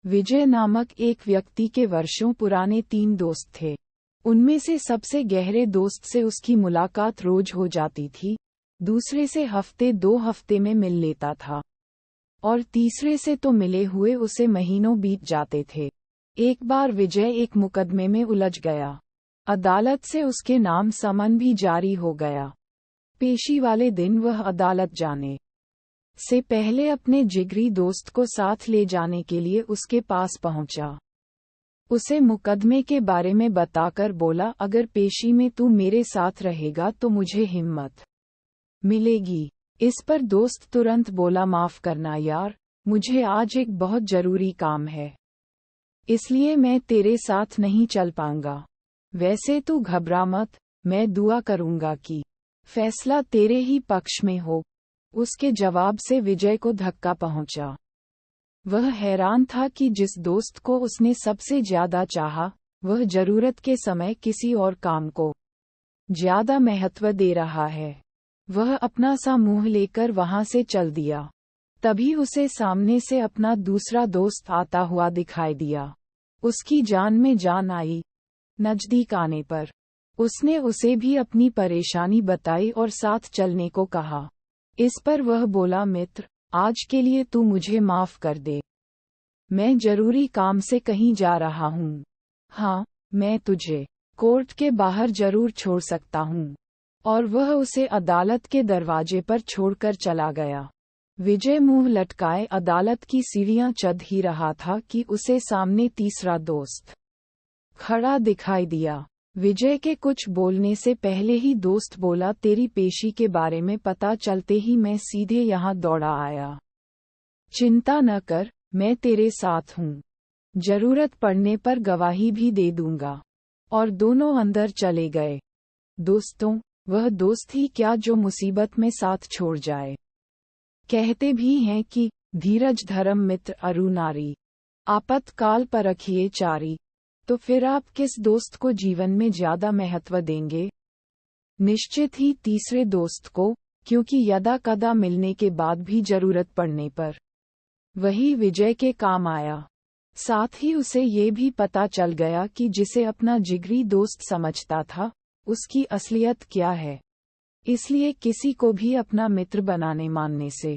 विजय नामक एक व्यक्ति के वर्षों पुराने 3 दोस्त थे। उनमें से सबसे गहरे दोस्त से उसकी मुलाकात रोज हो जाती थी, दूसरे से हफ्ते 2 हफ्ते में मिल लेता था, और तीसरे से तो मिले हुए उसे महीनों बीत जाते थे। एक बार विजय एक मुकदमे में उलझ गया। अदालत से उसके नाम समन भी जारी हो गया। पेशी वाले दिन वह अदालत जाने से पहले अपने जिगरी दोस्त को साथ ले जाने के लिए उसके पास पहुंचा। उसे मुकदमे के बारे में बताकर बोला, अगर पेशी में तू मेरे साथ रहेगा तो मुझे हिम्मत मिलेगी। इस पर दोस्त तुरंत बोला, माफ करना यार, मुझे आज एक बहुत जरूरी काम है, इसलिए मैं तेरे साथ नहीं चल पाऊंगा। वैसे तू घबरा मत, मैं दुआ करूंगा कि फैसला तेरे ही पक्ष में हो। उसके जवाब से विजय को धक्का पहुंचा। वह हैरान था कि जिस दोस्त को उसने सबसे ज्यादा चाहा, वह जरूरत के समय किसी और काम को ज्यादा महत्व दे रहा है। वह अपना सा मुंह लेकर वहां से चल दिया। तभी उसे सामने से अपना दूसरा दोस्त आता हुआ दिखाई दिया। उसकी जान में जान आई। नजदीक आने पर उसने उसे भी अपनी परेशानी बताई और साथ चलने को कहा। इस पर वह बोला, मित्र, आज के लिए तू मुझे माफ कर दे, मैं जरूरी काम से कहीं जा रहा हूँ। हाँ, मैं तुझे कोर्ट के बाहर जरूर छोड़ सकता हूँ। और वह उसे अदालत के दरवाजे पर छोड़कर चला गया। विजय मुंह लटकाए अदालत की सीढ़ियां चढ़ ही रहा था कि उसे सामने तीसरा दोस्त खड़ा दिखाई दिया। विजय के कुछ बोलने से पहले ही दोस्त बोला, तेरी पेशी के बारे में पता चलते ही मैं सीधे यहाँ दौड़ा आया। चिंता न कर, मैं तेरे साथ हूँ। जरूरत पड़ने पर गवाही भी दे दूंगा। और दोनों अंदर चले गए। दोस्तों, वह दोस्त ही क्या जो मुसीबत में साथ छोड़ जाए। कहते भी हैं कि धीरज धर्म मित्र अरु नारी, आपातकाल परखिए चारी। तो फिर आप किस दोस्त को जीवन में ज्यादा महत्व देंगे? निश्चित ही तीसरे दोस्त को, क्योंकि यदा कदा मिलने के बाद भी जरूरत पड़ने पर वही विजय के काम आया। साथ ही उसे ये भी पता चल गया कि जिसे अपना जिगरी दोस्त समझता था, उसकी असलियत क्या है। इसलिए किसी को भी अपना मित्र बनाने मानने से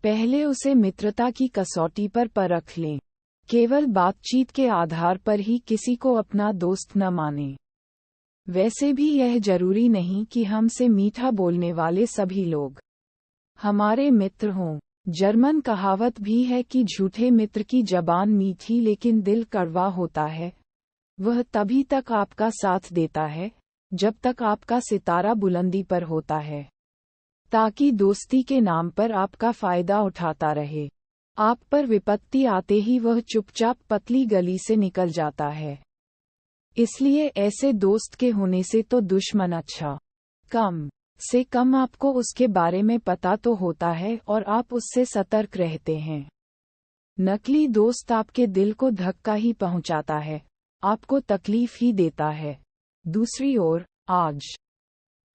पहले उसे मित्रता की कसौटी पर परख लें। केवल बातचीत के आधार पर ही किसी को अपना दोस्त न माने। वैसे भी यह जरूरी नहीं कि हमसे मीठा बोलने वाले सभी लोग हमारे मित्र हों। जर्मन कहावत भी है कि झूठे मित्र की जबान मीठी लेकिन दिल कड़वा होता है। वह तभी तक आपका साथ देता है जब तक आपका सितारा बुलंदी पर होता है, ताकि दोस्ती के नाम पर आपका फायदा उठाता रहे। आप पर विपत्ति आते ही वह चुपचाप पतली गली से निकल जाता है। इसलिए ऐसे दोस्त के होने से तो दुश्मन अच्छा। कम से कम आपको उसके बारे में पता तो होता है और आप उससे सतर्क रहते हैं। नकली दोस्त आपके दिल को धक्का ही पहुंचाता है, आपको तकलीफ ही देता है। दूसरी ओर, आज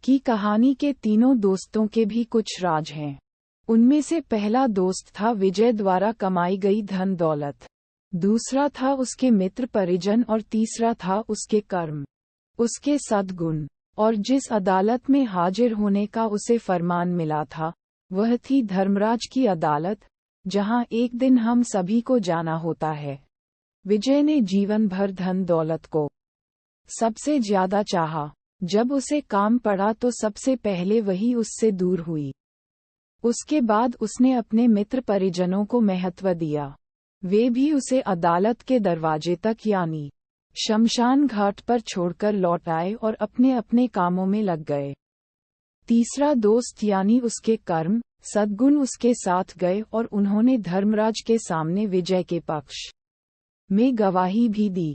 की कहानी के तीनों दोस्तों के भी कुछ राज हैं। उनमें से पहला दोस्त था विजय द्वारा कमाई गई धन दौलत, दूसरा था उसके मित्र परिजन और तीसरा था उसके कर्म, उसके सद्गुण। और जिस अदालत में हाजिर होने का उसे फरमान मिला था, वह थी धर्मराज की अदालत, जहां एक दिन हम सभी को जाना होता है। विजय ने जीवन भर धन दौलत को सबसे ज्यादा चाहा। जब उसे काम पड़ा तो सबसे पहले वही उससे दूर हुई। उसके बाद उसने अपने मित्र परिजनों को महत्व दिया। वे भी उसे अदालत के दरवाजे तक यानी शमशान घाट पर छोड़कर लौट आए और अपने अपने कामों में लग गए। तीसरा दोस्त यानी उसके कर्म, सद्गुण उसके साथ गए और उन्होंने धर्मराज के सामने विजय के पक्ष में गवाही भी दी।